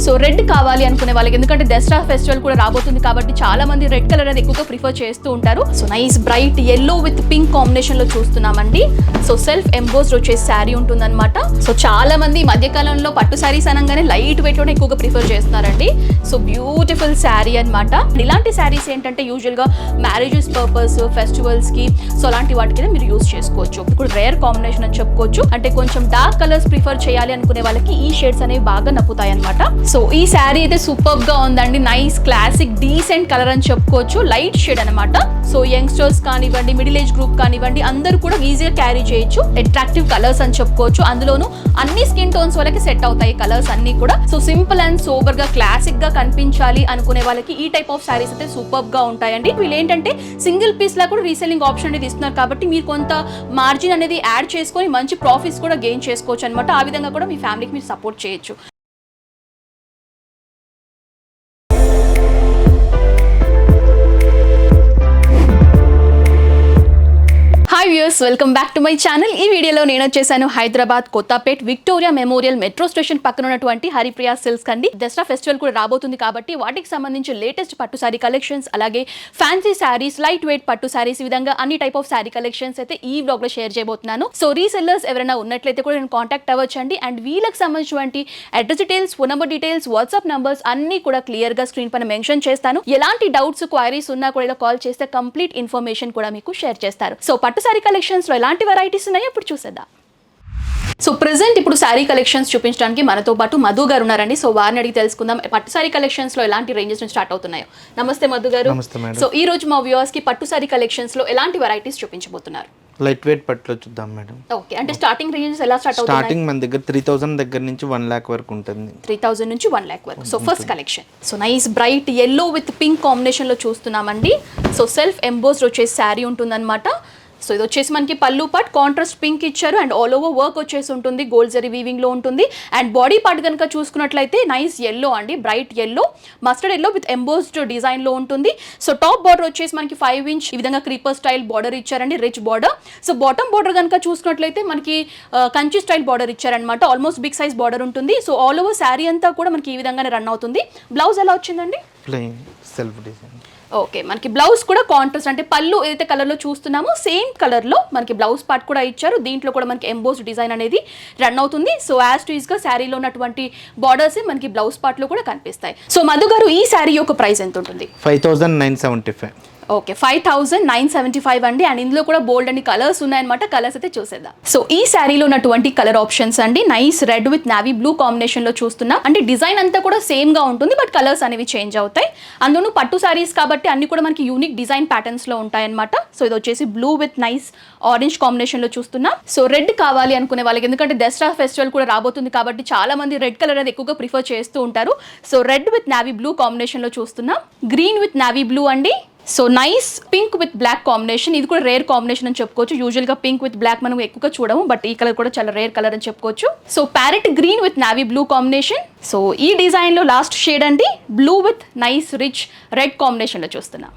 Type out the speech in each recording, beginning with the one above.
So red కావాలి అనుకునే వాళ్ళకి, ఎందుకంటే దసరా ఫెస్టివల్ కూడా రాబోతుంది కాబట్టి చాలా మంది రెడ్ కలర్ అనేది ఎక్కువగా ప్రిఫర్ చేస్తూ ఉంటారు. So nice bright yellow with pink combination లో చూస్తున్నామండి. సో సెల్ఫ్ ఎంబోస్డ్ వచ్చేసి శారీ ఉంటుందన్నమాట. సో చాలా మంది ఈ మధ్యకాలంలో పట్టు శారీస్ అనగానే లైట్ వెయిట్ లోనే ఎక్కువగా ప్రిఫర్ చేస్తున్నారండి. సో బ్యూటిఫుల్ శారీ అనమాట. ఇలాంటి శారీస్ ఏంటంటే యూజువల్ గా మ్యారేజెస్ పర్పస్, ఫెస్టివల్స్ కి, సో అలాంటి వాటికి మీరు యూస్ చేసుకోవచ్చు. ఇప్పుడు రేర్ కాంబినేషన్ అని చెప్పుకోవచ్చు. అంటే కొంచెం డార్క్ కలర్స్ ప్రిఫర్ చేయాలి అనుకునే వాళ్ళకి ఈ షేడ్స్ అనేవి బాగా నప్పుతాయి అనమాట. సో ఈ శారీ అయితే సూపర్ గా ఉందండి. నైస్ క్లాసిక్ డీసెంట్ కలర్ అని చెప్పుకోవచ్చు. లైట్ షేడ్ అనమాట. సో యంగ్స్టర్స్ కానివ్వండి, మిడిల్ ఏజ్ గ్రూప్ కానివ్వండి, అందరూ కూడా ఈజీగా క్యారీ చేయొచ్చు. అట్రాక్టివ్ కలర్స్ అని చెప్పుకోవచ్చు. అందులోనూ అన్ని స్కిన్ టోన్స్ వాళ్ళకి సెట్ అవుతాయి కలర్స్ అన్ని కూడా. సో సింపుల్ అండ్ సోబర్ గా క్లాసిక్ గా కనిపించాలి అనుకునే వాళ్ళకి ఈ టైప్ ఆఫ్ శారీస్ అయితే సూపర్ గా ఉంటాయండి. వీళ్ళు ఏంటంటే సింగిల్ పీస్ లా కూడా రీసెల్లింగ్ ఆప్షన్ అనేది ఇస్తున్నారు కాబట్టి మీరు కొంత మార్జిన్ అనేది యాడ్ చేసుకొని మంచి ప్రాఫిట్స్ కూడా గెయిన్ చేసుకోవచ్చు అనమాట. ఆ విధంగా కూడా మీ ఫ్యామిలీకి మీరు సపోర్ట్ చేయొచ్చు. Hi viewers, welcome back to my channel. ఈ వీడియోలో నేను వచ్చేసాను Hyderabad Kothapet Victoria memorial metro station పక్కన ఉన్నటువంటి హరిప్రియ సిల్క్స్ అండి. దసరా ఫెస్టివల్ కూడా రాబోతుంది కాబట్టి వాటికి సంబంధించి లేటెస్ట్ పట్టు శారీ కలెక్షన్స్, అలాగే ఫ్యాన్సీ శారీస్, లైట్ వెయిట్ పట్టు శారీస్, ఈ విధంగా అన్ని టైప్ ఆఫ్ శారీ కలెక్షన్స్ అయితే ఈ వ్లాగ్ లో షేర్ చేయబోతున్నాను. సో రీసెల్లర్స్ ఎవరైనా ఉన్నట్లయితే కూడా నేను కాంటాక్ట్ అవ్వచ్చండి. అండ్ వీళ్ళకి సంబంధించినటువంటి address details, phone number details, WhatsApp numbers అన్ని కూడా క్లియర్ గా స్క్రీన్ పైన మెన్షన్ చేస్తాను. ఎలాంటి డౌట్స్, క్వైరీస్ ఉన్నా కూడా ఇలా కాల్ చేస్తే కంప్లీట్ ఇన్ఫర్మేషన్ కూడా మీకు షేర్ చేస్తారు. సో పట్టు శారీ కలెక్షన్స్ లో ఎలాంటి వెరైటీస్ ఉన్నాయో ఇప్పుడు చూసేద్దాం. సో ప్రెసెంట్ ఇప్పుడు శారీ కలెక్షన్స్ చూపించడానికి మనతో పాటు మధు గారు ఉన్నారండి. సో వారిని అడిగి తెలుసుకుందాం పట్టు శారీ కలెక్షన్స్ లో ఎలాంటి రేంజెస్ నుంచి స్టార్ట్ అవుతున్నాయో. నమస్తే మధు గారు. సో ఈ రోజు మా వ్యూవర్స్ కి పట్టు శారీ కలెక్షన్స్ లో ఎలాంటి వెరైటీస్ చూపించబోతున్నారు? లైట్ వెయిట్ పట్టులో చూద్దాం మేడం. ఓకే, అంటే స్టార్టింగ్ రేంజెస్ ఎలా స్టార్ట్ అవుతాయి? స్టార్టింగ్ మన దగ్గర 3000 దగ్గర నుంచి 1 lakh వరకు ఉంటుంది. 3000 నుంచి 1 lakh వరకు. So first collection, so nice bright yellow with pink combination లో చూస్తున్నామండి. సో సెల్ఫ్ ఎంబోస్డ్ వచ్చేసి శారీ ఉంటుందన్నమాట. సో ఇది వచ్చేసి మనకి పళ్ళు పార్ట్ కాంట్రాస్ట్ పింక్ ఇచ్చారు అండ్ ఆల్ ఓవర్ వర్క్ వచ్చేసి ఉంటుంది, గోల్డ్ జరీ వీవింగ్ లో ఉంటుంది. అండ్ బాడీ పార్ట్ కనుక చూసుకున్నట్లయితే నైస్ ఎల్లో అండి, bright yellow, mustard yellow with embossed design లో ఉంటుంది. సో టాప్ బార్డర్ వచ్చేసి మనకి 5 inch ఈ విధంగా క్రీపర్ స్టైల్ బార్డర్ ఇచ్చారండి, rich border. So bottom border కనుక చూసుకున్నట్లయితే మనకి కంచి స్టైల్ బార్డర్ ఇచ్చారనమాట, ఆల్మోస్ట్ బిగ్ సైజ్ బార్డర్ ఉంటుంది. సో ఆల్ ఓవర్ శారీ అంతా కూడా మనకి ఈ విధంగానే రన్ అవుతుంది. బ్లౌజ్ ఎలా వచ్చిందండి? Plain self design. ఓకే, మనకి బ్లౌజ్ కూడా కాంట్రాస్ట్, అంటే పళ్ళు ఏదైతే కలర్లో చూస్తున్నామో సేమ్ కలర్లో మనకి బ్లౌజ్ పార్ట్ కూడా ఇచ్చారు. దీంట్లో కూడా మనకి ఎంబోస్డ్ డిజైన్ అనేది రన్ అవుతుంది. సో యాజ్ టు యూజ్గా శారీలో ఉన్నటువంటి బార్డర్స్ మనకి బ్లౌజ్ పార్ట్లో కూడా కనిపిస్తాయి. సో మధు గారు, ఈ శారీ యొక్క ప్రైస్ ఎంత ఉంటుంది? 5975. ఓకే, 5975 అండి. అండ్ ఇందులో కూడా బోల్డ్ అన్ని కలర్స్ ఉన్నాయన్నమాట. కలర్స్ అయితే చూసేద్దాం. సో ఈ శారీలో ఉన్నటువంటి కలర్ ఆప్షన్స్ అండి, nice red with navy blue combination లో చూస్తున్నాం. అంటే డిజైన్ అంతా కూడా సేమ్ గా ఉంటుంది, బట్ కలర్స్ అనేవి చేంజ్ అవుతాయి. అందులో పట్టు శారీస్ కాబట్టి అన్ని కూడా మనకి యూనిక్ డిజైన్ ప్యాటర్న్స్ లో ఉంటాయన్నమాట. సో ఇది వచ్చేసి blue with nice orange combination లో చూస్తున్నాం. సో రెడ్ కావాలి అనుకునే వాళ్ళకి, ఎందుకంటే దసరా ఫెస్టివల్ కూడా రాబోతుంది కాబట్టి చాలా మంది రెడ్ కలర్ అనేది ఎక్కువగా ప్రిఫర్ చేస్తూ ఉంటారు. So red with navy blue combination లో చూస్తున్నాం. గ్రీన్ విత్ నావీ బ్లూ అండి. So nice pink with black combination, ఇది కూడా రేర్ కాంబినేషన్ అని చెప్పుకోవచ్చు. యూజువల్గా పింక్ విత్ బ్లాక్ మనం ఎక్కువగా చూడము, బట్ ఈ కలర్ కూడా చాలా రేర్ కలర్ అని చెప్పుకోవచ్చు. So parrot green with navy blue combination. So ఈ డిజైన్ లో లాస్ట్ షేడ్ అండి, blue with nice rich red combination లో చూస్తున్నాం.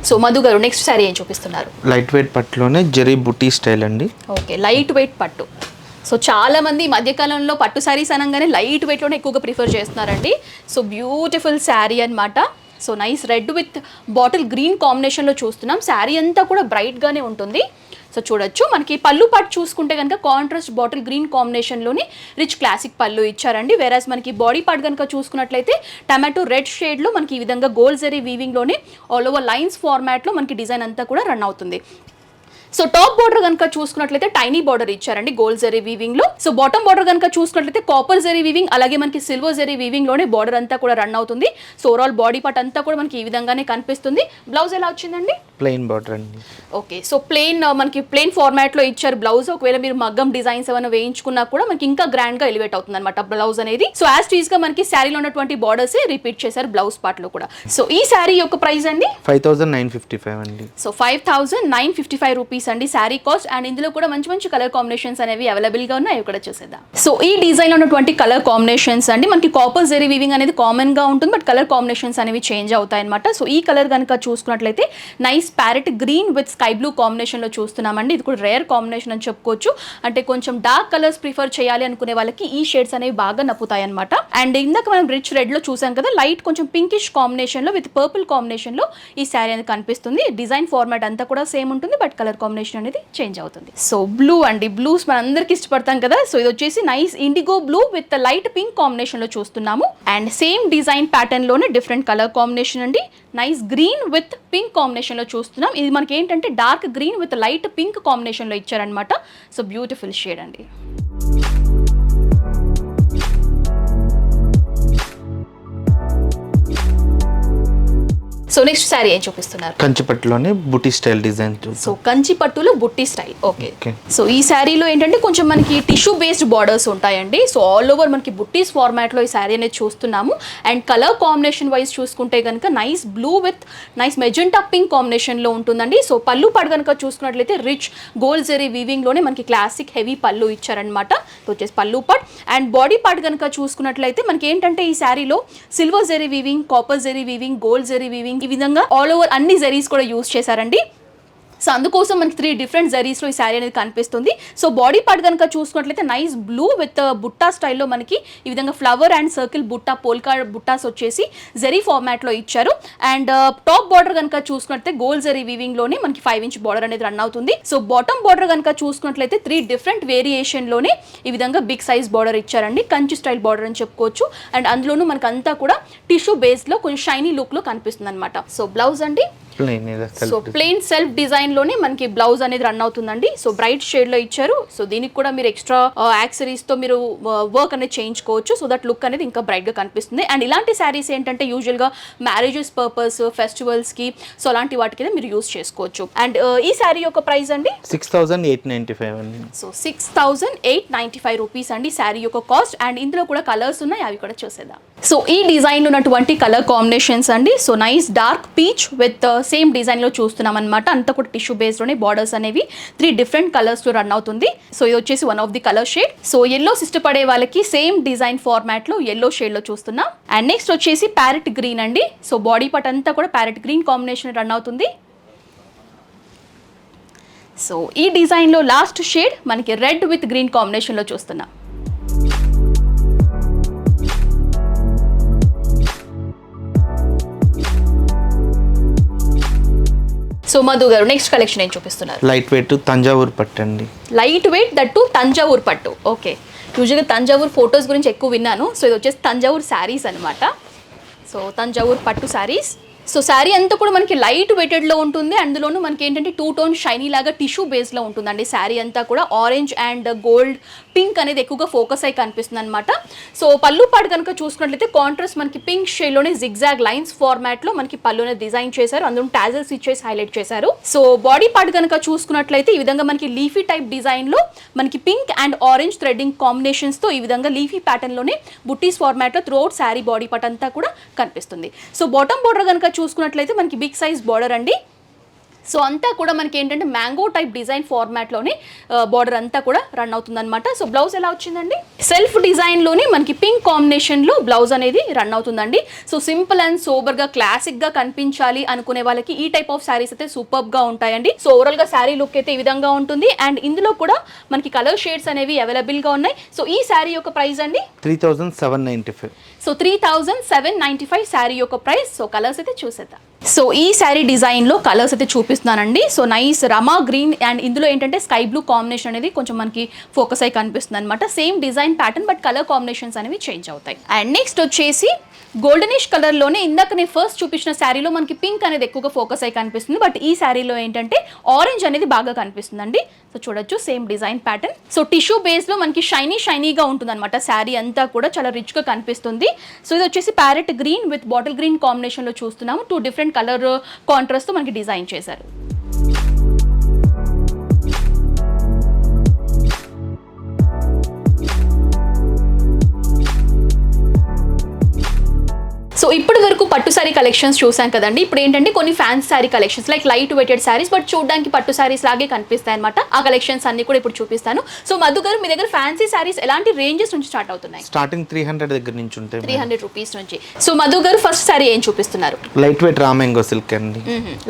సో మధు గారు, నెక్స్ట్ శారీ ఏం చూపిస్తున్నారు? లైట్ వెయిట్ పట్టులోనే జరీ బుటీ స్టైల్ అండి. ఓకే, లైట్ వెయిట్ పట్టు. సో చాలా మంది ఈ మధ్యకాలంలో పట్టు శారీస్ అనగానే లైట్ వెయిట్లోనే ఎక్కువగా ప్రిఫర్ చేస్తున్నారండి. సో బ్యూటిఫుల్ శారీ అనమాట. So nice red with bottle green కాంబినేషన్లో చూస్తున్నాం. శారీ అంతా కూడా బ్రైట్గానే ఉంటుంది. సో చూడొచ్చు, మనకి పళ్ళు పార్ట్ చూసుకుంటే కనుక కాంట్రాస్ట్ బాటిల్ గ్రీన్ కాంబినేషన్లోని రిచ్ క్లాసిక్ పళ్ళు ఇచ్చారండి. వేరాజ్ మనకి బాడీ పార్ట్ కనుక చూసుకున్నట్లయితే టమాటో రెడ్ షేడ్లో మనకి ఈ విధంగా గోల్డ్ జరీ వీవింగ్లోనే ఆల్ ఓవర్ లైన్స్ ఫార్మాట్లో మనకి డిజైన్ అంతా కూడా రన్ అవుతుంది. సో టాప్ బార్డర్ కనుక చూసుకున్నట్లయితే టైనీ బార్డర్ ఇచ్చారండి గోల్డ్ జరీ వీవింగ్ లో. సో బాటమ్ బార్డర్ కనుక చూసుకున్నట్లయితే కాపర్ జరీ వీవింగ్, అలాగే మనకి సిల్వర్ జరీ వీవింగ్ లోనే బార్డర్ అంతా కూడా రన్ అవుతుంది. సో ఓవరాల్ బాడీ పార్ట్ అంతా కూడా మనకి ఈ విధంగానే కనిపిస్తుంది. బ్లౌజ్ ఎలా వచ్చిందండి? ప్లెయిన్ బార్డర్ అండి. ఓకే, సో ప్లెయిన్ మనకి ప్లెయిన్ ఫార్మాట్ లో ఇచ్చారు బ్లౌజ్. ఒకవేళ మీరు మగ్గం డిజైన్స్ ఏమైనా వేయించుకున్నా కూడా మనకి ఇంకా గ్రాండ్ గా ఎలివేట్ అవుతుంది అనమాట బ్లౌజ్ అనేది. సో యాజ్ టీజ్ గా మనకి శారీలో ఉన్నటువంటి బార్డర్స్ రిపీట్ చేశారు బ్లౌజ్ పార్ట్ లో కూడా. సో ఈ శారీ యొక్క ప్రైస్ అండి 5955 అండి. సో 5955 రూపీస్ రూపీస్ అండి శారీ కాస్ట్. అండ్ ఇందులో కూడా మంచి మంచి కలర్ కాంబినేషన్స్ అనేవి అవైలబుల్ గా ఉన్నాయి, అవి కూడా చూసేద్దాం. సో ఈ డిజైన్ లో ఉన్నటువంటి కలర్ కాంబినేషన్స్ అండి, మనకి కాపర్ జెరీ వీవింగ్ అనేది కామన్ గా ఉంటుంది, బట్ కలర్ కాంబినేషన్స్ అనేవి చేంజ్ అవుతాయి అనమాట. సో ఈ కలర్ కనుక చూసుకున్నట్లయితే nice parrot green with sky blue combination లో చూస్తున్నామండి. ఇది కూడా రేర్ కాంబినేషన్ అని చెప్పుకోవచ్చు. అంటే కొంచెం డార్క్ కలర్స్ ప్రిఫర్ చేయాలి అనుకునే వాళ్ళకి ఈ షేడ్స్ అనేవి బాగా నప్పుతాయి అనమాట. అండ్ ఇందాక మనం రిచ్ రెడ్ లో చూసాం కదా, లైట్ కొంచెం పింకిష్ కాంబినేషన్ లో విత్ పర్పుల్ కాంబినేషన్ లో ఈ శారీ అనేది కనిపిస్తుంది. డిజైన్ ఫార్మాట్ అంతా కూడా సేమ్ ఉంటుంది, బట్ కలర్ కాంబినేషన్ అనేది చేంజ్ అవుతుంది. సో బ్లూ అండి, బ్లూస్ మన అందరికి ఇష్టపడతాం కదా. సో ఇది వచ్చేసి nice IndiGo blue with light pink combination లో చూస్తున్నాము. అండ్ సేమ్ డిజైన్ ప్యాటర్న్ లోనే డిఫరెంట్ కలర్ కాంబినేషన్ అండి, nice green with pink combination లో చూస్తున్నాం. ఇది మనకి ఏంటంటే dark green with light pink combination లో ఇచ్చారనమాట. సో బ్యూటిఫుల్ షేడ్ అండి. సో నెక్స్ట్ శారీ ఏం చూపిస్తున్నారు? కంచిపట్టులోనే బుటీ స్టైల్ డిజైన్. సో కంచి పట్టులో బుట్టి స్టైల్. ఓకే. సో ఈ శారీలో ఏంటంటే కొంచెం మనకి టిష్యూ బేస్డ్ బార్డర్స్ ఉంటాయండి. సో ఆల్ ఓవర్ మనకి బుట్టీస్ ఫార్మాట్ లో ఈ శారీ అనేది చూస్తున్నాము. అండ్ కలర్ కాంబినేషన్ వైజ్ చూసుకుంటే కనుక nice blue with nice magenta pink combination లో ఉంటుందండి. సో పళ్ళు పాటు కనుక చూసుకున్నట్లయితే రిచ్ గోల్డ్ జెరీ వీవింగ్ లోనే మనకి క్లాసిక్ హెవీ పళ్ళు ఇచ్చారనమాట. వచ్చేసి పళ్ళు పాట్. అండ్ బాడీ పార్ట్ కనుక చూసుకున్నట్లయితే మనకి ఏంటంటే ఈ శారీలో silver zari weaving, copper zari weaving, gold zari weaving, ఈ విధంగా ఆల్ ఓవర్ అన్ని జెరీస్ కూడా యూజ్ చేశారండి. సో అందుకోసం మనకి 3 డిఫరెంట్ జరీస్లో ఈ శారీ అనేది కనిపిస్తుంది. సో బాడీ పార్ట్ కనుక చూసుకున్నట్లయితే నైస్ బ్లూ విత్ బుట్టా స్టైల్లో మనకి ఈ విధంగా flower and circle Butta polka బుట్టాస్ వచ్చేసి జరీ ఫార్మాట్లో ఇచ్చారు. అండ్ టాప్ బార్డర్ కనుక చూసుకున్నట్లయితే గోల్డ్ జరీ వీవింగ్లోనే మనకి 5 ఇంచ్ బార్డర్ అనేది రన్ అవుతుంది. సో బాటమ్ బార్డర్ కనుక చూసుకున్నట్లయితే 3 డిఫరెంట్ వేరియేషన్లోనే ఈ విధంగా బిగ్ సైజ్ బార్డర్ ఇచ్చారండి. కంచి స్టైల్ బార్డర్ అని చెప్పుకోవచ్చు. అండ్ అందులోనూ మనకు అంతా కూడా టిష్యూ బేస్లో కొంచెం షైనీ లుక్లో కనిపిస్తుంది అనమాట. సో బ్లౌజ్ అండి, సో ప్లెయిన్ సెల్ఫ్ డిజైన్ లోనే మనకి బ్లౌజ్ అనేది రన్ అవుతుందండి. సో బ్రైట్ షేడ్ లో ఇచ్చారు. సో దీనికి కూడా మీరు ఎక్స్ట్రా యాక్సరీస్ తో మీరు వర్క్ అనేది చేయించుకోవచ్చు. సో దట్ లుక్ అనేది ఇంకా బ్రైట్ గా కనిపిస్తుంది. అండ్ ఇలాంటి శారీస్ ఏంటంటే యూజువల్ గా మ్యారేజెస్ పర్పస్, ఫెస్టివల్స్ కి సో అలాంటి వాటికి మీరు యూజ్ చేసుకోవచ్చు. అండ్ ఈ శారీ యొక్క ప్రైస్ అండి 6,895 అండి. సో 6,895 రూపీస్ అండి శారీ యొక్క కాస్ట్. అండ్ ఇందులో కూడా కలర్స్ ఉన్నాయి, అవి కూడా చూసేద్దాం. సో ఈ డిజైన్ లో ఉన్నటువంటి కలర్ కాంబినేషన్స్ అండి. So nice dark peach with same design లో చూస్తున్నాం అనమాట. అంతా కూడా టిష్యూ బేస్డ్ లోనే బార్డర్స్ అనేవి 3 డిఫరెంట్ కలర్స్ లో రన్ అవుతుంది. సో ఇది వచ్చేసి one of the colour shade. So yellow ఇష్టపడే వాళ్ళకి సేమ్ డిజైన్ ఫార్మాట్ లో ఎల్లో షేడ్ లో చూస్తున్నాం. అండ్ నెక్స్ట్ వచ్చేసి ప్యారెట్ గ్రీన్ అండి. సో బాడీ పార్ట్ అంతా కూడా ప్యారెట్ గ్రీన్ కాంబినేషన్ రన్ అవుతుంది. సో ఈ డిజైన్ లో లాస్ట్ షేడ్ మనకి రెడ్ విత్ గ్రీన్ కాంబినేషన్ లో చూస్తున్నాం. సో మధు గారు నెక్స్ట్ కలెక్షన్ ఏం చూపిస్తున్నారు? లైట్ వెయిట్ తంజావూరు పట్టు అండి. లైట్ వెయిట్ దట్టు తంజావూరు పట్టు. ఓకే, యూజువల్గా తంజావూరు ఫొటోస్ గురించి ఎక్కువ విన్నాను. సో ఇది వచ్చేసి తంజావూరు శారీస్ అనమాట. సో తంజావూరు పట్టు శారీస్. సో శారీ అంతా కూడా మనకి లైట్ వెయిటెడ్లో ఉంటుంది. అందులోనూ మనకి ఏంటంటే 2 టోన్ షైనీ లాగా టిష్యూ బేస్లో ఉంటుందండి. శారీ అంతా కూడా ఆరెంజ్ అండ్ గోల్డ్ పింక్ అనేది ఎక్కువగా ఫోకస్ అయి కనిపిస్తుంది అనమాట. సో పళ్ళు పాటు కనుక చూసుకున్నట్లయితే కాంట్రాస్ట్ మనకి పింక్ షేడ్లోనే జిగ్జాగ్ లైన్స్ ఫార్మాట్లో మనకి పళ్ళునే డిజైన్ చేశారు. అందులో టాజల్స్ ఇచ్చేసి హైలైట్ చేశారు. సో బాడీ పార్ట్ కనుక చూసుకున్నట్లయితే ఈ విధంగా మనకి లీఫీ టైప్ డిజైన్లో మనకి పింక్ అండ్ ఆరెంజ్ థ్రెడ్డింగ్ కాంబినేషన్స్తో ఈ విధంగా లీఫీ ప్యాటర్న్లోనే బుట్టీస్ ఫార్మాట్లో త్రూఅవుట్ శారీ బాడీ పార్ట్ అంతా కూడా కనిపిస్తుంది. సో బాటమ్ బార్డర్ కనుక చూసుకున్నట్లయితే మనకి బిగ్ సైజ్ బార్డర్ అండి. సో అంతా కూడా మనకి ఏంటంటే మ్యాంగో టైప్ డిజైన్ ఫార్మాట్లోనే బార్డర్ అంతా కూడా రన్ అవుతుందన్నమాట. సో బ్లౌజ్ ఎలా వచ్చిందండి? సెల్ఫ్ డిజైన్లోనే మనకి పింక్ కాంబినేషన్లో బ్లౌజ్ అనేది రన్ అవుతుందండి. సో సింపుల్ అండ్ సోబర్గా క్లాసిక్గా కనిపించాలి అనుకునే వాళ్ళకి ఈ టైప్ ఆఫ్ శారీస్ అయితే సూపర్గా ఉంటాయండి. సో ఓవరాల్గా శారీ లుక్ అయితే ఈ విధంగా ఉంటుంది. అండ్ ఇందులో కూడా మనకి కలర్ షేడ్స్ అనేవి అవైలబుల్గా ఉన్నాయి. సో ఈ శారీ యొక్క ప్రైస్ అండి 3,795. సో 3,795 శారీ యొక్క ప్రైస్. సో కలర్స్ అయితే చూసేద్దాం. సో ఈ శారీ డిజైన్లో కలర్స్ అయితే చూపిస్తున్నానండి. So nice Rama green and ఇందులో ఏంటంటే స్కై బ్లూ కాంబినేషన్ అనేది కొంచెం మనకి ఫోకస్ అయి కనిపిస్తుంది అనమాట. Same design pattern but colour combinations అనేవి చేంజ్ అవుతాయి. అండ్ నెక్స్ట్ వచ్చేసి గోల్డెనిష్ కలర్లోనే ఇందాక నేను ఫస్ట్ చూపించిన శారీలో మనకి పింక్ అనేది ఎక్కువగా ఫోకస్ అయి కనిపిస్తుంది. బట్ ఈ శారీలో ఏంటంటే ఆరెంజ్ అనేది బాగా కనిపిస్తుందండి. సో చూడొచ్చు same design pattern. So tissue బేస్లో మనకి షైనీగా ఉంటుంది అనమాట. శారీ అంతా కూడా చాలా రిచ్గా కనిపిస్తుంది. సో ఇది వచ్చేసి parrot green with bottle green కాంబినేషన్లో చూస్తున్నాము. 2 డిఫరెంట్ కలర్ కాంట్రాస్ట్తో మనకి డిజైన్ చేశారు. సో ఇప్పటి వరకు పట్టు సారీ కలెక్షన్స్ చూసాం కదండి. ఇప్పుడు ఏంటంటే కొన్ని fancy sari collections like light weighted saris but చూడడానికి పట్టు సారీస్ లాగే కనిపిస్తాయి అనమాట. ఆ కలెక్షన్స్ అన్ని కూడా ఇప్పుడు చూపిస్తాను. సో మధు గారు, మీ దగ్గర ఫ్యాన్సీ సారీస్ ఎలాంటి రేంజెస్ నుంచి స్టార్ట్ అవుతున్నాయి? స్టార్టింగ్ 300 దగ్గర నుంచి ఉంటాయి. 300 రూపీస్ నుంచి. సో మధు గారు ఫస్ట్ సారీ ఏం చూపిస్తున్నారు? లైట్ వెయిట్ రామ్యాంగో సిల్క్ అండి.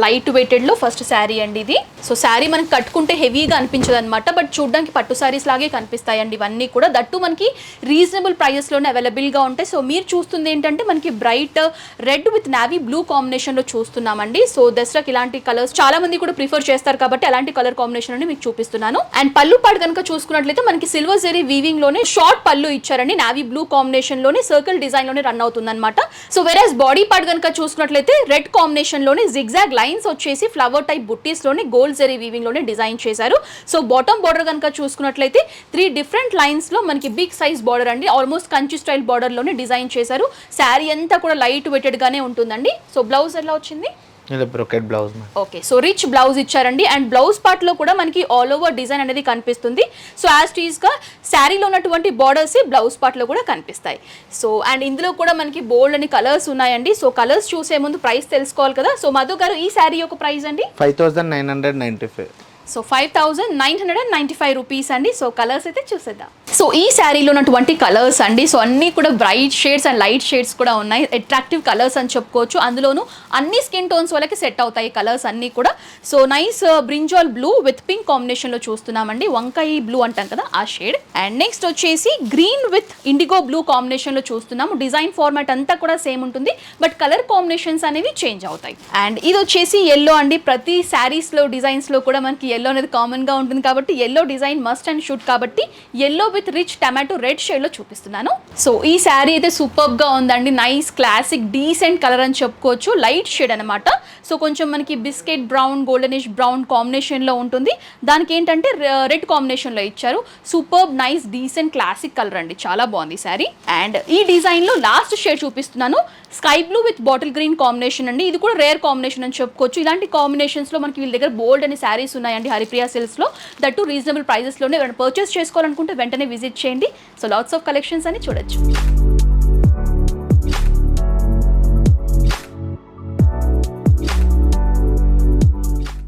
లైట్ వెయిటెడ్ లో ఫస్ట్ శారీ అండి ఇది. సో శారీ మనకి కట్టుకుంటే హెవీగా అనిపించదు అనమాట, బట్ చూడడానికి పట్టు సారీస్ లాగే కనిపిస్తాయండి ఇవన్నీ కూడా. దట్టు మనకి రీజనబుల్ ప్రైజెస్ లోనే అవైలబుల్ గా ఉంటాయి. సో మీరు చూస్తుంది ఏంటంటే మనకి bright red with navy blue combination లో చూస్తున్నామండి. సో దసరాకి ఇలాంటి కలర్స్ చాలా మంది కూడా ప్రిఫర్ చేస్తారు కాబట్టి అలాంటి కలర్ కాంబినేషన్ అని మీకు చూపిస్తున్నాను. అండ్ పళ్ళు పాటు కనుక చూసుకున్నట్లయితే మనకి సిల్వర్ జెరీ వీవింగ్ లోనే షార్ట్ పళ్ళు ఇచ్చారండి. నావీ బ్లూ కాంబినేషన్ లోనే సర్కిల్ డిజైన్ లోనే రన్ అవుతుంది అనమాట. సో వెరాస్ బాడీ పార్ట్ కనుక చూసుకున్నట్లయితే రెడ్ కాంబినేషన్ లోనే జిగ్జాగ్ లైన్స్ వచ్చేసి ఫ్లవర్ టైప్ బుట్టీస్ లోనే గోల్డ్ జెరీ వీవింగ్ లోనే డిజైన్ చేశారు. సో బాటమ్ బార్డర్ కనుక చూసుకున్నట్లయితే 3 డిఫరెంట్ లైన్స్ లో మనకి బిగ్ సైజ్ బార్డర్ అండి, ఆల్మోస్ట్ కంచి స్టైల్ బార్డర్ లోనే డిజైన్ చేశారు. శారీ అంతా కూడా లైట్ వెయిటెడ్ గానే ఉంటుందండి. సో బ్లౌజ్ ఎలా వచ్చింది? ఇలా brocade blouse. Okay, so rich blouse ఇచ్చారండి. అండ్ బ్లౌజ్ పార్ట్ లో కూడా మనకి ఆల్ ఓవర్ డిజైన్ అనేది కనిపిస్తుంది. సో యాజ్ టీజ్ గా శారీలో ఉన్నటువంటి బార్డర్స్ బ్లౌజ్ పార్ట్ లో కూడా కనిపిస్తాయి. సో అండ్ ఇందులో కూడా మనకి బోల్డ్ అని కలర్స్ ఉన్నాయండి. సో కలర్స్ చూసే ముందు ప్రైస్ తెలుసుకోవాలి కదా. సో మధు గారు, ఈ శారీ యొక్క ప్రైస్ అండి 5995. సో 5995 రూపీస్ అండి. సో కలర్స్ అయితే చూసేద్దాం. సో ఈ శారీలో ఉన్నటువంటి కలర్స్ అండి, సో అన్నీ కూడా bright shades and light shades కూడా ఉన్నాయి. అట్రాక్టివ్ కలర్స్ అని చెప్పుకోవచ్చు. అందులోనూ అన్ని స్కిన్ టోన్స్ వాళ్ళకి సెట్ అవుతాయి కలర్స్ అన్నీ కూడా. So nice brinjal blue with pink కాంబినేషన్లో చూస్తున్నామండి. వంకాయ బ్లూ అంటాం కదా ఆ షేడ్. అండ్ నెక్స్ట్ వచ్చేసి గ్రీన్ విత్ ఇండిగో బ్లూ కాంబినేషన్లో చూస్తున్నాము. డిజైన్ ఫార్మాట్ అంతా కూడా సేమ్ ఉంటుంది, బట్ కలర్ కాంబినేషన్స్ అనేవి చేంజ్ అవుతాయి. అండ్ ఇది వచ్చేసి ఎల్లో అండి. ప్రతి శారీస్లో డిజైన్స్లో కూడా మనకి ఎల్లో అనేది కామన్గా ఉంటుంది కాబట్టి yellow design must and shoot కాబట్టి yellow with rich tomato red షేడ్లో చూపిస్తున్నాను. సో ఈ శారీ అయితే సూపర్గా ఉందండి. నైస్ క్లాసిక్ డీసెంట్ కలర్ అని చెప్పుకోవచ్చు. లైట్ షేడ్ అనమాట. సో కొంచెం మనకి బిస్కెట్ బ్రౌన్ గోల్డెనిష్ బ్రౌన్ కాంబినేషన్లో ఉంటుంది. దానికి ఏంటంటే రెడ్ కాంబినేషన్లో ఇచ్చారు. Super nice decent classic colour అండి, చాలా బాగుంది శారీ. అండ్ ఈ డిజైన్లో లాస్ట్ షేడ్ చూపిస్తున్నాను. Sky blue with bottle green combination అండి. ఇది కూడా రేర్ కాంబినేషన్ అని చెప్పుకోవచ్చు. ఇలాంటి కాంబినేషన్స్లో మనకి వీళ్ళ దగ్గర బోల్డ్ అనే శారీస్ ఉన్నాయండి హరిప్రియ సిల్క్స్లో. దట్టు రీజనబుల్ ప్రైజెస్లోనే ఎవరైనా పర్చేస్ చేసుకోవాలనుకుంటే వెంటనే విజిట్ చేయండి. సో లాట్స్ ఆఫ్ కలెక్షన్స్ అని చూడొచ్చు.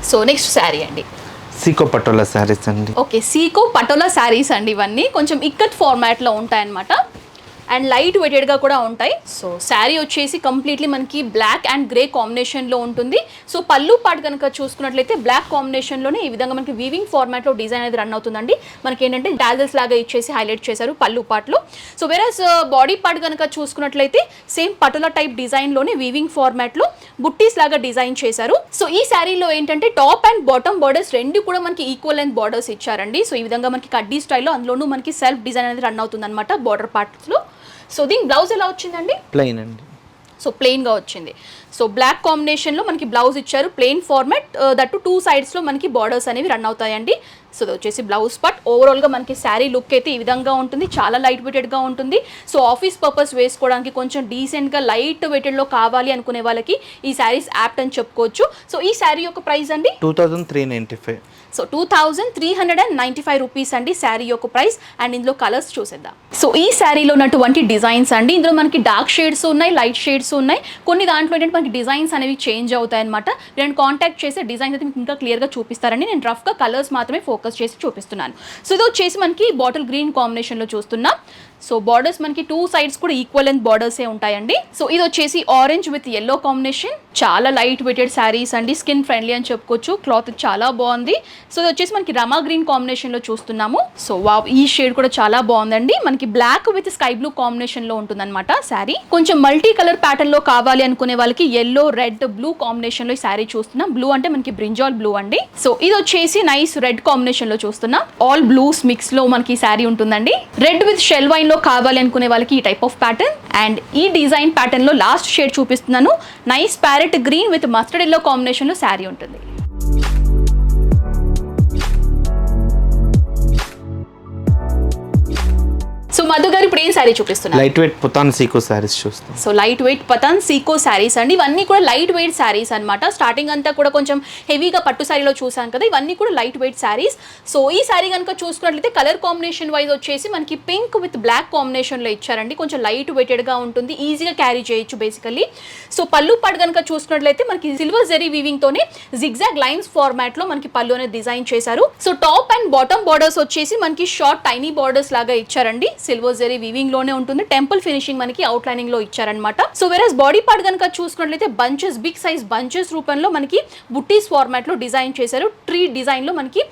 సో నెక్స్ట్ శారీ అండి సీకో పటోలా శారీస్ అండి. ఓకే, సీకో పటోలా శారీస్ అండి. ఇవన్నీ కొంచెం ఇక్కత్ ఫార్మాట్లో ఉంటాయన్నమాట అండ్ లైట్ వెయిటెడ్గా కూడా ఉంటాయి. సో శారీ వచ్చేసి కంప్లీట్లీ మనకి బ్లాక్ అండ్ గ్రే కాంబినేషన్లో ఉంటుంది. సో పళ్ళు పార్ట్ కనుక చూసుకున్నట్లయితే బ్లాక్ కాంబినేషన్లోనే ఈ విధంగా మనకి వీవింగ్ ఫార్మాట్లో డిజైన్ అనేది రన్ అవుతుందండి. మనకి ఏంటంటే డాజల్స్ లాగా ఇచ్చేసి హైలైట్ చేశారు పళ్ళు పార్ట్లో. సో వెరాస్ బాడీ పార్ట్ కనుక చూసుకున్నట్లయితే సేమ్ పటోలా టైప్ డిజైన్లోనే వీవింగ్ ఫార్మాట్లో బుట్టీస్ లాగా డిజైన్ చేశారు. సో ఈ శారీలో ఏంటంటే టాప్ అండ్ బాటమ్ బార్డర్స్ రెండు కూడా మనకి ఈక్వల్ లెంత్ బార్డర్స్ ఇచ్చారండి. సో ఈ విధంగా మనకి కడ్డీ స్టైల్లో అందులోనూ మనకి సెల్ఫ్ డిజైన్ అనేది రన్ అవుతుంది అనమాట బార్డర్ పార్ట్స్లో. సో దీని బ్లౌజ్ ఎలా వచ్చిందండి? ప్లెయిన్ అండి. సో ప్లెయిన్గా వచ్చింది. సో బ్లాక్ కాంబినేషన్లో మనకి బ్లౌజ్ ఇచ్చారు. ప్లెయిన్ ఫార్మాట్ దట్టు 2 సైడ్స్లో మనకి బార్డర్స్ అనేవి రన్ అవుతాయండి. సో ఇది వచ్చేసి బ్లౌజ్ పార్ట్. ఓవరాల్గా మనకి శారీ లుక్ అయితే ఈ విధంగా ఉంటుంది. చాలా లైట్ వెయిటెడ్గా ఉంటుంది. సో ఆఫీస్ పర్పస్ వేసుకోవడానికి కొంచెం డీసెంట్గా లైట్ వెయిటెడ్లో కావాలి అనుకునే వాళ్ళకి ఈ శారీస్ యాప్ట్ అని చెప్పుకోవచ్చు. సో ఈ శారీ యొక్క ప్రైస్ అండి 2395. సో 2395 రూపీస్ అండి శారీ యొక్క ప్రైస్. అండ్ ఇందులో కలర్స్ చూసేద్దాం. సో ఈ శారీలో ఉన్నటువంటి డిజైన్స్ అండి, ఇందులో మనకి డార్క్ షేడ్స్ ఉన్నాయి, లైట్ షేడ్స్ ఉన్నాయి. కొన్ని దాంట్లో ఏంటంటే మనకి డిజైన్స్ అనేవి చేంజ్ అవుతాయి అనమాట. నేను కాంటాక్ట్ చేసే డిజైన్స్ అయితే మీకు ఇంకా క్లియర్గా చూపిస్తారండి. నేను రఫ్గా కలర్స్ మాత్రమే ఫోకస్ చేసి చూపిస్తున్నాను. సో ఇది వచ్చేసి మనకి బాటిల్ గ్రీన్ కాంబినేషన్లో చూస్తున్నాం. సో బార్డర్స్ మనకి 2 సైడ్స్ కూడా ఈక్వల్ లెంత్ బార్డర్సే ఉంటాయండి. సో ఇది వచ్చేసి ఆరెంజ్ విత్ ఎల్లో కాంబినేషన్. చాలా లైట్ వెయిటెడ్ శారీస్ అండి, స్కిన్ ఫ్రెండ్లీ అని చెప్పుకోవచ్చు. క్లాత్ చాలా బాగుంది. సో ఇది వచ్చేసి మనకి రమా గ్రీన్ కాంబినేషన్లో చూస్తున్నాము. సో వావ్, ఈ షేడ్ కూడా చాలా బాగుందండి. మనకి బ్లాక్ విత్ స్కై బ్లూ కాంబినేషన్లో ఉంటుందన్నమాట శారీ. కొంచెం మల్టీ కలర్ ప్యాటర్న్లో కావాలి అనుకునే వాళ్ళకి ఎల్లో రెడ్ బ్లూ కాంబినేషన్లో ఈ శారీ చూస్తున్నాం. బ్లూ అంటే మనకి బ్రింజాల్ బ్లూ అండి. సో ఇది వచ్చేసి నైస్ రెడ్ కాంబినేషన్లో చూస్తున్నాం. ఆల్ బ్లూస్ మిక్స్లో మనకి ఈ శారీ ఉంటుందండి. రెడ్ విత్ షెల్ వైన్ లో కావాలి అనుకునే వాళ్ళకి ఈ టైప్ ఆఫ్ ప్యాటర్న్. అండ్ ఈ డిజైన్ ప్యాటర్న్ లో లాస్ట్ షేడ్ చూపిస్తున్నాను. Nice parrot green with mustard yellow combination లో శారీ ఉంటుంది. సో మధు గారు, ఇప్పుడు ఏ ఏం శారీ చూపిస్తున్నారు? లైట్ వెయిట్ పుతాన్ సీకో శారీస్ చూస్తాం. So light weight Pathan Seeko saris అండి. ఇవన్నీ కూడా లైట్ వెయిట్ శారీస్ అనమాట. స్టార్టింగ్ అంతా కూడా కొంచెం హెవీగా పట్టు శారీలో చూసాం కదా, ఇవన్నీ కూడా లైట్ వెయిట్ శారీస్. సో ఈ శారీ కనుక చూసుకున్నట్లయితే కలర్ కాంబినేషన్ వైజ్ వచ్చేసి మనకి పింక్ విత్ బ్లాక్ కాంబినేషన్లో ఇచ్చారండి. కొంచెం లైట్ వెయిటెడ్గా ఉంటుంది, ఈజీగా క్యారీ చేయొచ్చు బేసికల్లీ. సో పళ్ళు పాటు కనుక చూసుకున్నట్లయితే మనకి సిల్వర్ జెరీ వీవింగ్తోనే జిగ్జాగ్ లైన్స్ ఫార్మాట్లో మనకి పళ్ళు అనేది డిజైన్ చేశారు. So top and bottom borders వచ్చేసి మనకి షార్ట్ టైనీ బార్డర్స్ లాగా ఇచ్చారండి. సిల్వర్ జెరీ వీవింగ్ లోనే ఉంటుంది. టెంపుల్ ఫినిషింగ్ మనకి అవుట్ లైనింగ్ లో ఇచ్చారనమాట. సో వెరస్ బాడీ పార్ట్ కనుక చూసుకున్నట్లయితే బంచెస్, బిగ్ సైజ్ బంచెస్ రూపంలో మనకి బుట్టీస్ ఫార్మాట్ లో డిజైన్ చేశారు. ట్రీ డిజైన్ లో మనకి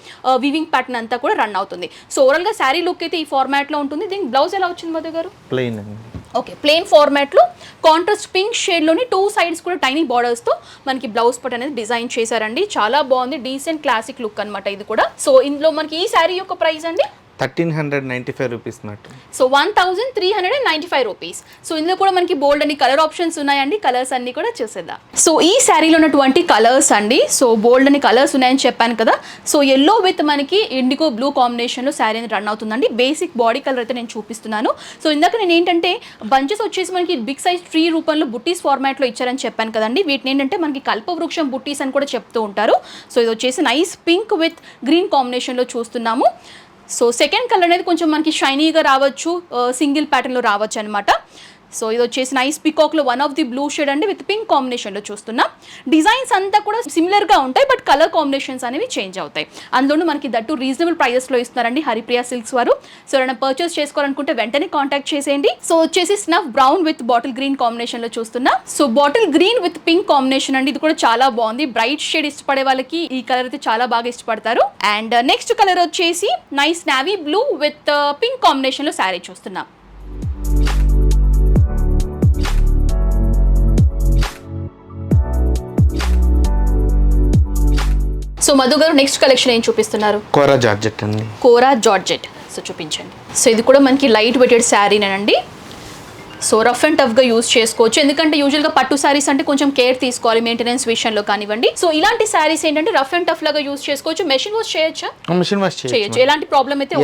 వీవింగ్ ప్యాటర్న్ అంతా కూడా రన్ అవుతుంది. సో ఓవరాల్ గా శారీ లుక్ అయితే ఈ ఫార్మాట్ లో ఉంటుంది. దీనికి బ్లౌజ్ ఎలా వచ్చింది మధు గారు? ప్లెయిన్ అండి. ఓకే, ప్లెయిన్ ఫార్మాట్ లో కాంట్రాస్ట్ పింక్ షేడ్ లోని 2 sides కూడా టైనీ బార్డర్స్ తో మనకి బ్లౌజ్ పట్ అనేది డిజైన్ చేశారండి. చాలా బాగుంది, డీసెంట్ క్లాసిక్ లుక్ అన్నమాట ఇది కూడా. సో ఇందులో మనకి ఈ శారీ యొక్క ప్రైస్ అండి 1395 రూపీస్ మాట. So 1395 rupees. సో ఇందులో కూడా మనకి బోల్డ్ అని కలర్ ఆప్షన్స్ ఉన్నాయండి. కలర్స్ అన్ని కూడా చూసేద్దాం. సో ఈ శారీలో ఉన్నటువంటి కలర్స్ అండి, సో బోల్డ్ అని కలర్స్ ఉన్నాయని చెప్పాను కదా. సో ఎల్లో విత్ మనకి ఇండిగో బ్లూ కాంబినేషన్లో శారీ అనేది రన్ అవుతుందండి. బేసిక్ బాడీ కలర్ అయితే నేను చూపిస్తున్నాను. సో ఇందాక నేను ఏంటంటే బంచెస్ వచ్చేసి మనకి బిగ్ సైజ్ ట్రీ రూపంలో బుట్టీస్ ఫార్మాట్లో ఇచ్చారని చెప్పాను కదండి. వీటిని ఏంటంటే మనకి కల్పవృక్షం బుట్టీస్ అని కూడా చెప్తూ ఉంటారు. సో ఇది వచ్చేసి నైస్ పింక్ విత్ గ్రీన్ కాంబినేషన్లో చూస్తున్నాము. సో సెకండ్ కలర్ అనేది కొంచెం మనకి షైనీగా రావచ్చు, సింగిల్ ప్యాటర్న్లో రావచ్చు అనమాట. సో ఇది వచ్చేసి నైస్ పికాక్లో one of the blue shade అండి విత్ పింక్ కాంబినేషన్లో చూస్తున్నాం. డిజైన్స్ అంతా కూడా సిమిలర్గా ఉంటాయి, బట్ కలర్ కాంబినేషన్స్ అనేవి చేంజ్ అవుతాయి. అందులోనూ మనకి దట్టు రీజనబుల్ ప్రైజెస్లో ఇస్తున్నారండి హరిప్రియ సిల్క్స్ వారు. సో ఎవరైనా పర్చేస్ చేసుకోవాలనుకుంటే వెంటనే కాంటాక్ట్ చేసేయండి. సో వచ్చేసి snuff brown with bottle green కాంబినేషన్లో చూస్తున్నాం. So bottle green with pink combination అండి, ఇది కూడా చాలా బాగుంది. బ్రైట్ షేడ్ ఇష్టపడే వాళ్ళకి ఈ కలర్ అయితే చాలా బాగా ఇష్టపడతారు. అండ్ నెక్స్ట్ కలర్ వచ్చేసి nice navy blue with pink కాంబినేషన్లో శారీ చూస్తున్నాం. సో మధు గారు నెక్స్ట్ కలెక్షన్ ఏం చూపిస్తున్నారు? కోరా జార్జెట్ అండి. కోరా జార్జెట్. సో చూపించండి. సో ఇది కూడా మనకి లైట్ వెయిటెడ్ శారీనేనండి. సో రఫ్ అండ్ టఫ్గా యూజ్ చేసుకోవచ్చు, ఎందుకంటే యూజువల్గా పట్టు శారీస్ అంటే కొంచెం కేర్ తీసుకోవాలి మెయింటెనెన్స్ విషయంలో కానివ్వండి. సో ఇలాంటి శారీస్ ఏంటంటే రఫ్ అండ్ టఫ్ లాగా యూజ్ చేసుకోవచ్చు. మెషిన్ వాష్ చేయొచ్చా? మెషిన్ వాష్ చేయొచ్చు, ఎలాంటి ప్రాబ్లం అయితే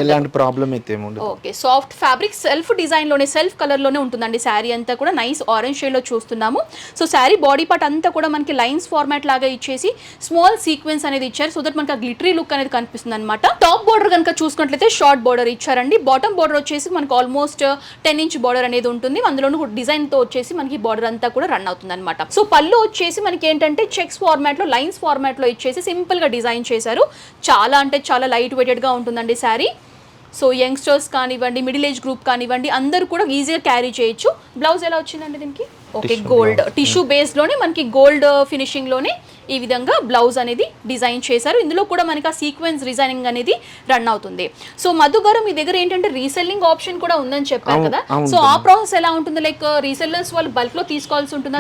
ఉండదు. Okay, soft fabric self design లోనే సెల్ఫ్ కలర్ లోనే ఉంటుందండి. శారీ అంతా కూడా నైస్ ఆరెంజ్ షేడ్ లో చూస్తున్నాము. సో శారీ బాడీ పార్ట్ అంతా కూడా మనకి లైన్స్ ఫార్మాట్ లాగా ఇచ్చేసి స్మాల్ సీక్వెన్స్ అనేది ఇచ్చారు, సో దట్ మనకి గ్లిటరీ లుక్ అనేది కనిపిస్తుంది అనమాట. టాప్ బోర్డర్ కనుక చూసుకున్నట్లయితే షార్ట్ బోర్డర్ ఇచ్చారండి. బాటమ్ బోర్డర్ వచ్చేసి మనకి ఆల్మోస్ట్ 10 inch బోర్డర్ అనేది ఉంటుంది. అందులోనూ డిజైన్ తో వచ్చేసి మనకి బార్డర్ అంతా కూడా రన్ అవుతుంది అనమాట. సో పళ్ళు వచ్చేసి మనకి ఏంటంటే చెక్స్ ఫార్మాట్ లో లైన్స్ ఫార్మాట్ లో ఇచ్చేసి సింపుల్ గా డిజైన్ చేశారు. చాలా అంటే చాలా లైట్ వెయిటెడ్ గా ఉంటుందండి శారీ. సో యంగ్స్టర్స్ కానివ్వండి, మిడిల్ ఏజ్ గ్రూప్ కానివ్వండి, అందరూ కూడా ఈజీగా క్యారీ చేయొచ్చు. బ్లౌజ్ ఎలా వచ్చిందండి దీనికి? ఓకే, గోల్డ్ టిష్యూ బేస్ లోనే మనకి గోల్డ్ ఫినిషింగ్ లోనే ఈ విధంగా బ్లౌజ్ అనేది డిజైన్ చేశారు. ఇందులో కూడా మనకి ఆ సీక్వెన్స్ డిజైనింగ్ అనేది రన్ అవుతుంది. సో మధు గారు మీ దగ్గర ఏంటంటే రీసెల్లింగ్ ఆప్షన్ కూడా ఉందని చెప్పారు కదా. సో ఆ ప్రాసెస్ ఎలా ఉంటుంది? లైక్ రీసెల్లర్స్ వాళ్ళు బల్క్ లో తీసుకోవాల్సి ఉంటుందా?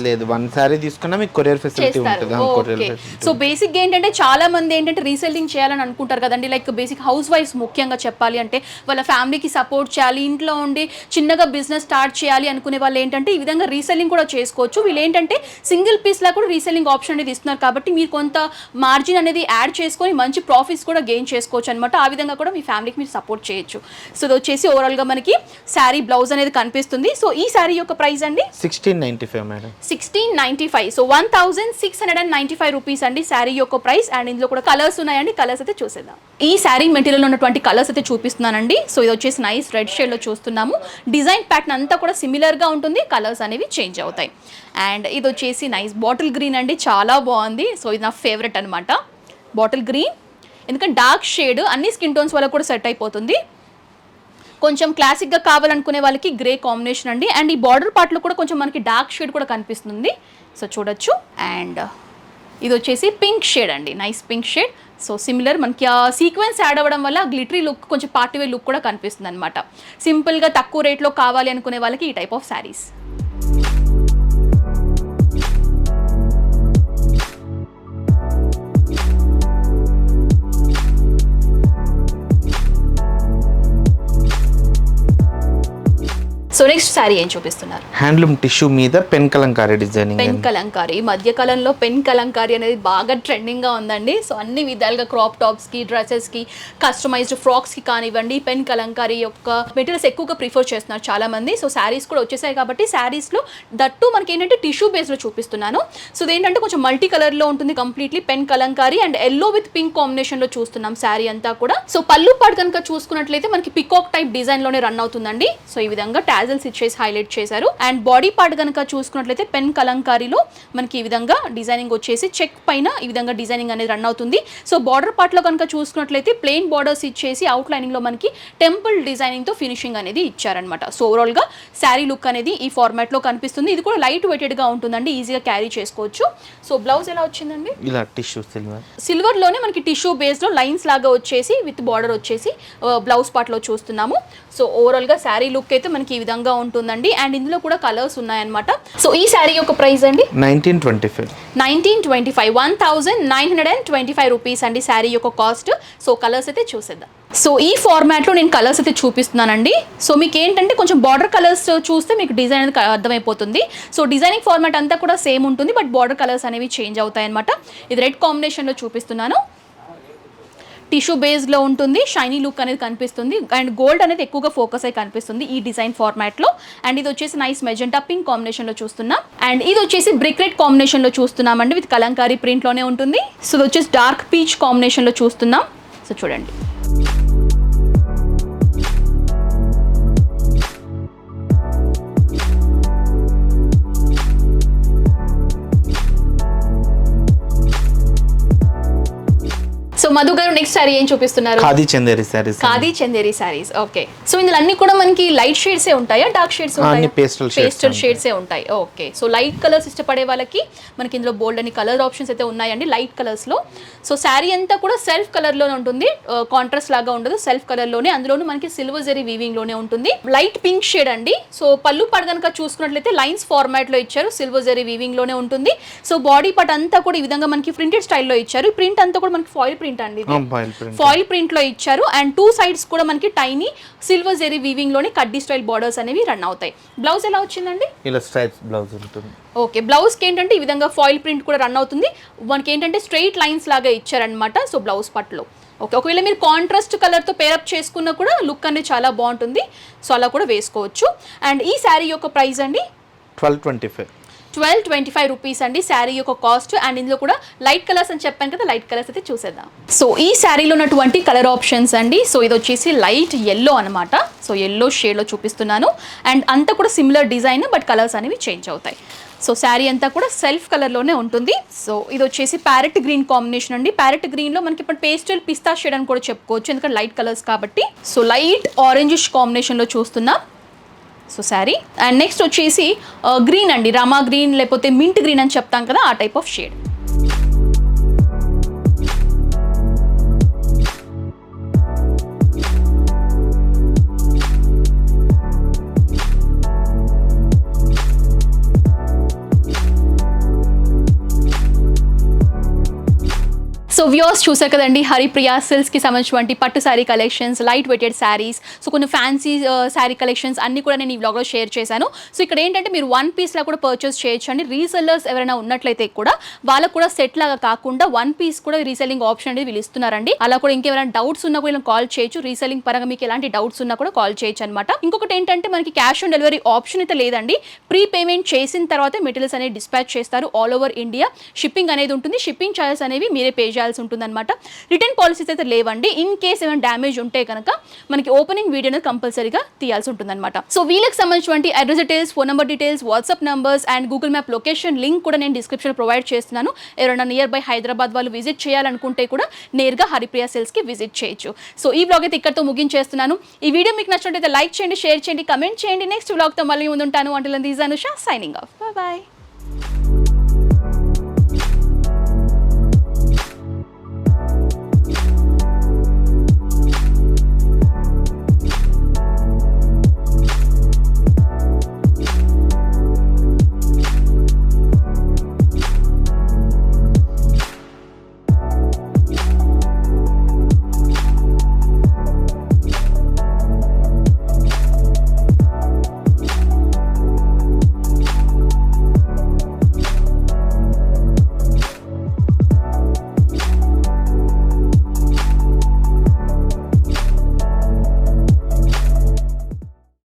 లేదు, వన్ సారీ తీసుకున్నా మీకు కొరియర్ ఫెసిలిటీ ఉంటుంది. సో బేసిక్ ఏంటంటే చాలా మంది ఏంటంటే రీసెల్లింగ్ చేయాలని అనుకుంటారు కదండి. లైక్ బేసిక్ హౌస్ వైఫ్స్ ముఖ్యంగా చెప్పాలి అంటే వాళ్ళ ఫ్యామిలీకి సపోర్ట్ చేయాలి, ఇంట్లో ఉండి చిన్నగా బిజినెస్ స్టార్ట్ చేయాలి అనుకునే వాళ్ళు ఏంటంటే ఈ విధంగా రీసెల్లింగ్ కూడా చేసుకోవచ్చు. వీళ్ళు ఏంటంటే సింగిల్ పీస్ లా కూడా రీసెల్లింగ్ ఆప్షన్ అనేది ఇస్తున్నారు, కాబట్టి మీరు కొంత మార్జిన్ అనేది యాడ్ చేసుకొని మంచి ప్రాఫిట్స్ కూడా గెయిన్ చేసుకోవచ్చు అనమాట. ఆ విధంగా కూడా మీ ఫ్యామిలీకి మీరు సపోర్ట్ చేయొచ్చు. సో ఇది వచ్చేసి ఓవరాల్ గా మనకి శారీ బ్లౌజ్ అనేది కనిపిస్తుంది. సో ఈ శారీ యొక్క ప్రైస్ అండి 1695 మేడం. 1695. సో 1695 రూపీస్ అండి శారీ యొక్క ప్రైస్. అండ్ ఇందులో కూడా కలర్స్ ఉన్నాయండి, కలర్స్ అయితే చూసేద్దాం. ఈ శారీ మెటీరియల్ ఉన్నటువంటి కలర్స్ అయితే చూపిస్తున్నానండి. సో ఇది వచ్చేసి నైస్ రెడ్ షేడ్ లో చూస్తున్నాము. డిజైన్ ప్యాటర్న్ అంతా కూడా సిమిలర్ గా ఉంటుంది, కలర్స్ అనేవి చేంజ్ అవుతాయి. అండ్ ఇది వచ్చేసి నైస్ బాటిల్ గ్రీన్ అండి, చాలా బాగుంది. సో ఇది నా ఫేవరెట్ అనమాట బాటిల్ గ్రీన్, ఎందుకంటే డార్క్ షేడ్ అన్ని స్కిన్ టోన్స్ వల్ల కూడా సెట్ అయిపోతుంది. కొంచెం క్లాసిక్గా కావాలనుకునే వాళ్ళకి గ్రే కాంబినేషన్ అండి. అండ్ ఈ బార్డర్ పార్ట్లో కూడా కొంచెం మనకి డార్క్ షేడ్ కూడా కనిపిస్తుంది, సో చూడొచ్చు. అండ్ ఇది వచ్చేసి పింక్ షేడ్ అండి, nice pink shade. So similar మనకి ఆ సీక్వెన్స్ యాడ్ అవ్వడం వల్ల గ్లిటరీ లుక్, కొంచెం పార్టీవేర్ లుక్ కూడా కనిపిస్తుంది అనమాట. సింపుల్గా తక్కువ రేట్లో కావాలి అనుకునే వాళ్ళకి ఈ type of saris. So next sari ఏం చూపిస్తున్నారు? హ్యాండ్లూమ్ టిష్యూ మీద pen Kalamkari designing. Pen Kalamkari ఈ మధ్య కాలంలో పెన్ కలంకారీ అనేది బాగా ట్రెండింగ్ గా ఉందండి. సో అన్ని విధాలుగా క్రాప్ టాప్స్ కి, డ్రెస్సెస్ కి, కస్టమైజ్డ్ ఫ్రాక్స్ కి కానివ్వండి, పెన్ కలంకారీ యొక్క మెటీరియల్స్ ఎక్కువగా ప్రిఫర్ చేస్తున్నారు చాలా మంది. సో శారీస్ కూడా వచ్చేసాయి కాబట్టి శారీస్ లో దట్టు మనకి ఏంటంటే టిష్యూ బేస్ లో చూపిస్తున్నాను. సో ఇదేంటంటే కొంచెం మల్టీ కలర్ లో ఉంటుంది, completely pen Kalamkari and yellow with pink combination లో చూస్తున్నాం శారీ అంతా కూడా. సో పళ్ళు పాటు కనుక చూసుకున్నట్లయితే మనకి పికాక్ టైప్ డిజైన్ లోనే రన్ అవుతుందండి. సో ఈ విధంగా టాజల్స్ ఇచ్చేసి హైలైట్ చేశారు. అండ్ బాడీ పార్ట్ కనుక చూసుకున్నట్లయితే పెన్ కలంకారీలో మనకి ఈ విధంగా డిజైనింగ్ వచ్చేసి చెక్ పైన ఈ విధంగా డిజైనింగ్ అనేది రన్ అవుతుంది. సో బార్డర్ పార్ట్ లో కనుక చూసుకున్నట్లయితే ప్లెయిన్ బార్డర్స్ ఇచ్చేసి అవుట్ లైనింగ్ లో మనకి టెంపుల్ డిజైనింగ్ తో ఫినిషింగ్ అనేది ఇచ్చారనమాట. సో ఓవరాల్ గా శారీ లుక్ అనేది ఈ ఫార్మాట్ లో కనిపిస్తుంది. ఇది కూడా లైట్ వెయిటెడ్ గా ఉంటుందండి, ఈజీగా క్యారీ చేసుకోవచ్చు. సో బ్లౌజ్ ఎలా వచ్చిందండి? ఇలా టిష్యూ సిల్వర్ లోనే మనకి టిష్యూ బేస్ లో లైన్స్ లాగా వచ్చేసి విత్ బార్డర్ వచ్చేసి బ్లౌజ్ పార్ట్ లో చూస్తున్నాము. సో ఓవరాల్ గా శారీ లుక్ అయితే మనకి ఈ విధంగా ఉంటుందండి. అండ్ ఇందులో కూడా కలర్స్ ఉన్నాయన్నమాట. సో ఈ శారీ యొక్క ప్రైస్ అండి 1925 1925 రూపీస్ అండి శారీ యొక్క కాస్ట్. సో కలర్స్ అయితే చూసేద్దాం. సో ఈ ఫార్మాట్ లో నేను కలర్స్ అయితే చూపిస్తున్నానండి. సో మీకు ఏంటంటే కొంచెం బార్డర్ కలర్స్ చూస్తే మీకు డిజైన్ అనేది అర్థమైపోతుంది. సో డిజైనింగ్ ఫార్మాట్ అంతా కూడా సేమ్ ఉంటుంది, బట్ బార్డర్ కలర్స్ అనేవి చేంజ్ అవుతాయి అనమాట. ఇది రెడ్ కాంబినేషన్ లో చూపిస్తున్నాను. టిష్యూ బేస్లో ఉంటుంది, షైనీ లుక్ అనేది కనిపిస్తుంది అండ్ గోల్డ్ అనేది ఎక్కువగా ఫోకస్ అయి కనిపిస్తుంది ఈ డిజైన్ ఫార్మాట్లో. అండ్ ఇది వచ్చేసి నైస్ మెజెంటా పింక్ కాంబినేషన్లో చూస్తున్నాం. అండ్ ఇది వచ్చేసి బ్రిక్ రెడ్ కాంబినేషన్లో చూస్తున్నామండి, విత్ కలంకారీ ప్రింట్లోనే ఉంటుంది. సో ఇది వచ్చేసి డార్క్ పీచ్ కాంబినేషన్లో చూస్తున్నాం. సో చూడండి. సో మధు గారు నెక్స్ట్ సారీ ఏం చూపిస్తున్నారు? ఖాదీ చందేరి సారీస్. ఖాదీ చందేరి సారీస్. ఓకే. సో ఇందులో అన్ని కూడా మనకి లైట్ షేడ్స్ ఏ ఉంటాయా, డార్క్ షేడ్స్ ఉంటాయా? పేస్టల్ షేడ్స్ ఏ ఉంటాయి. ఓకే. సో లైట్ కలర్స్ ఇష్టపడే వాళ్ళకి మనకి ఇందులో బోల్డ్ అని కలర్ ఆప్షన్స్ అయితే ఉన్నాయండి లైట్ కలర్స్ లో. సో శారీ అంతా కూడా సెల్ఫ్ కలర్ లోనే ఉంటుంది, కాంట్రాస్ట్ లాగా ఉండదు, సెల్ఫ్ కలర్ లోనే. అందులోనూ మనకి సిల్వర్ జరీ వీవింగ్ లోనే ఉంటుంది. లైట్ పింక్ షేడ్ అండి. సో పళ్ళు పాటు కనుక చూసుకున్నట్లయితే లైన్స్ ఫార్మాట్ లో ఇచ్చారు, సిల్వర్ జరీ వీవింగ్ లోనే ఉంటుంది. సో బాడీ పార్ట్ అంతా కూడా ఈ విధంగా మనకి ప్రింటెడ్ స్టైల్లో ఇచ్చారు. ఈ ప్రింట్ అంతా కూడా మనకి ఫాయిల్ ప్రింట్ అండి, ఫాయిల్ ప్రింట్ లో ఇచ్చారు. అండ్ టూ సైడ్స్ కూడా మనకి టైనీ సిల్వర్ జెరీ వీవింగ్ లోని కడ్డీ స్టైల్ బార్డర్స్ అనేవి రన్ అవుతాయి. బ్లౌజ్ ఎలా వచ్చిందండి? ఇలా స్ట్రైప్స్ బ్లౌజ్ ఉంటుంది. ఓకే. బ్లౌజ్ కి ఏంటంటే ఈ విధంగా ఫాయిల్ ప్రింట్ కూడా రన్ అవుతుంది. మనకి ఏంటంటే స్ట్రైట్ లైన్స్ లాగా ఇచ్చారనమాట. సో బ్లౌజ్ పట్లో ఓకే. ఒకవేళ మీరు కాంట్రాస్ట్ కలర్తో పేరప్ చేసుకున్నా కూడా లుక్ అనేది చాలా బాగుంటుంది. సో అలా కూడా వేసుకోవచ్చు. అండ్ ఈ శారీ యొక్క ప్రైస్ అండి 1225 రూపీస్ అండి శారీ యొక్క కాస్ట్. అండ్ ఇందులో కూడా లైట్ కలర్స్ అని చెప్పాను కదా, లైట్ కలర్స్ అయితే చూసేద్దాం. సో ఈ శారీలో ఉన్నటువంటి కలర్ ఆప్షన్స్ అండి. సో ఇది వచ్చేసి లైట్ ఎల్లో అనమాట. సో ఎల్లో షేడ్లో చూపిస్తున్నాను. అండ్ అంతా కూడా సిమిలర్ డిజైన్, బట్ కలర్స్ అనేవి చేంజ్ అవుతాయి. సో శారీ అంతా కూడా సెల్ఫ్ కలర్లోనే ఉంటుంది. సో ఇది వచ్చేసి ప్యారెట్ గ్రీన్ కాంబినేషన్ అండి. ప్యారెట్ గ్రీన్లో మనకి ఇప్పుడు పేస్టల్ పిస్తా షేడ్ అని కూడా చెప్పుకోవచ్చు, ఎందుకంటే లైట్ కలర్స్ కాబట్టి. సో లైట్ ఆరెంజిష్ కాంబినేషన్లో చూస్తున్నాం. సో శారీ. అండ్ నెక్స్ట్ వచ్చేసి గ్రీన్ అండి, రామా గ్రీన్ లేకపోతే మింట్ గ్రీన్ అని చెప్తాం కదా, ఆ type of shade. So viewers చూసారు కదండి, హరిప్రియ సిల్క్స్కి సంబంధించినటువంటి పట్టు sari collections, light weighted saris, so కొన్ని ఫ్యాన్సీ శారీ కలెక్షన్స్ అన్ని కూడా నేను ఈ వ్లాగ్లో షేర్ చేశాను. సో ఇక్కడ ఏంటంటే మీరు వన్ పీస్లా కూడా పర్చేస్ చేయొచ్చండి. రీసెల్లర్స్ ఎవరైనా ఉన్నట్లయితే కూడా వాళ్ళకు కూడా సెట్ లాగా కాకుండా వన్ పీస్ కూడా రీసెల్లింగ్ ఆప్షన్ అనేది వీళ్ళు ఇస్తున్నారండి. అలా కూడా ఇంకెవరైనా డౌట్స్ ఉన్నా కూడా కాల్ చేయొచ్చు. రీసెల్లింగ్ పరంగా మీకు ఎలాంటి డౌట్స్ ఉన్నా కూడా కాల్ చేయొచ్చు అనమాట. ఇంకొకటి ఏంటంటే మనకి క్యాష్ ఆన్ డెలివరీ ఆప్షన్ అయితే లేదండి. ప్రీ పేమెంట్ చేసిన తర్వాత మెటీరియల్స్ అనేది డిస్పాచ్ చేస్తారు ఆల్ ఓవర్ ఇండియా. షిప్పింగ్ అనేది ఉంటుంది. షిప్పింగ్ ఛార్జెస్ అనేవి మీరే పే చేయాల్సి ఉంటుందన్నమాట. రిటర్న్ పాలసీస్ అయితే లేవండి. ఇన్ కేస్ ఏమైనా డ్యామేజ్ ఉంటే కనుక మనకి ఓపెనింగ్ వీడియో అనేది కంపల్సరీగా తీయాల్సి ఉంటుందన్నమాట. సో వీళ్ళకి సంబంధించిన address details, phone number details, WhatsApp numbers and Google map location link కూడా నేను డిస్క్రిప్షన్ ప్రొవైడ్ చేస్తున్నాను. ఎవరైనా నియర్ బై హైదరాబాద్ వాళ్ళు విజిట్ చేయాలనుకుంటే కూడా నేరుగా హరిప్రియ సిల్క్స్కి విజిట్ చేయొచ్చు. సో ఈ వ్లాగ్ అయితే ఇక్కడితో ముగించేస్తున్నాను. ఈ వీడియో మీకు నచ్చినట్లయితే లైక్ చేయండి, షేర్ చేయండి, కమెంట్ చేయండి. నెక్స్ట్ వ్లాగ్తో మళ్ళీ ముందుంటాను. Until then this Anusha signing off. By.